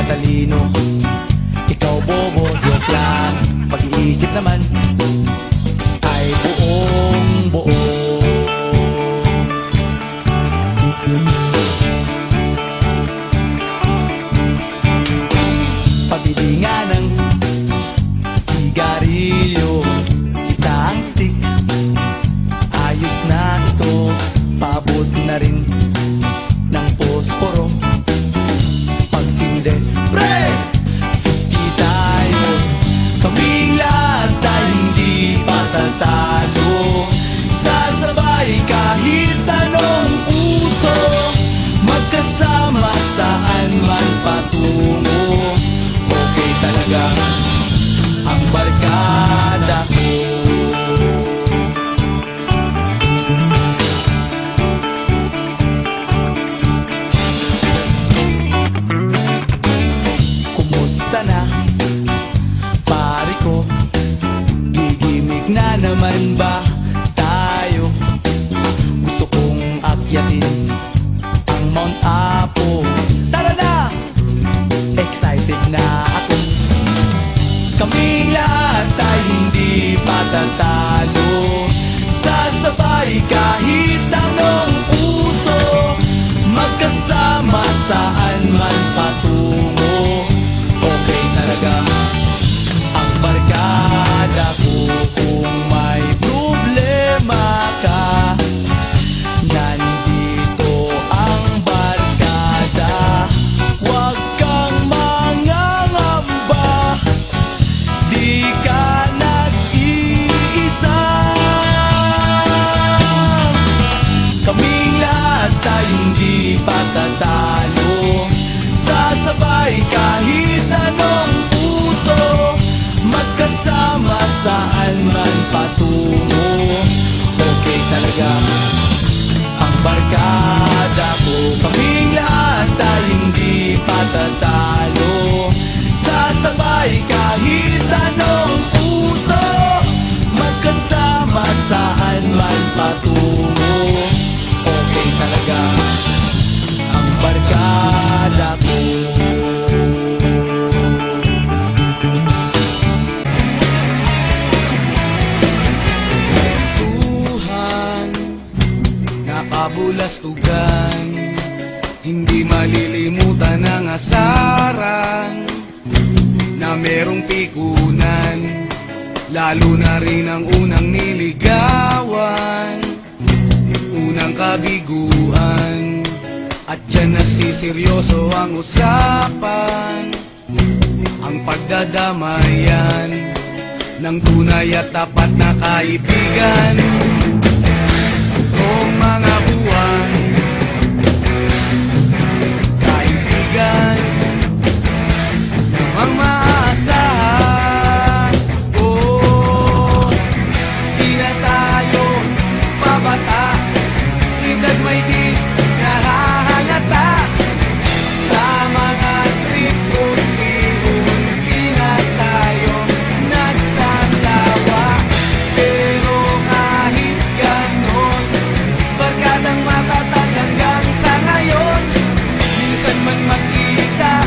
matalino, ikaw bobo, joke lang. Pag-iisip naman ay buong buo. Pabili nga ng sigarilyo, isang stick, ayos na ito. Paabot na rin ng posporo. Pagsinde, pre! 50 tayo, kaming lahat ay hindi patatalo. Sasabay kahit anong uso, magkasama saan man patungo. Okay talaga ang barkada ko. Kumusta na, pare ko? Gigimik na naman ba tayo? Gusto kong akyatin ang Mount Apo. Tara na! Excited na ako. Kaming lahat ay hindi patatalo. Sasabay kahit anong uso, magkasama saan man patungo. Okay talaga ang barkada ko. Kung may problema ka, nandito ang barkada. Huwag kang mangangamba, di ka nag-iisa. Kaming lahat ay hindi patatalo. Sasabay kahit anong uso, magkasama saan man patungo. Okay talaga ang barkada ko. Kaming lahat ay hindi patatalo. Sasabay kahit anong uso, magkasama saan man patungo. Okay talaga ang barkada ko. Tuhan, nakabulastugan, hindi malilimutan ang asaran na merong pikunan, lalo na rin ang unang niligawan, unang kabiguan. At dyan nasiseryoso ang usapan, ang pagdadamayan ng tunay at tapat na kaibigan. Kung mga buwan, kaibigan namang maasahan. Oh, di na tayo pabata, edad may di nahahalata. Sa mga trip-trip-trip, di na tayo nagsasawa. Pero kahit ganon, barkadang matatag hanggang sa ngayon. Minsan man magkita,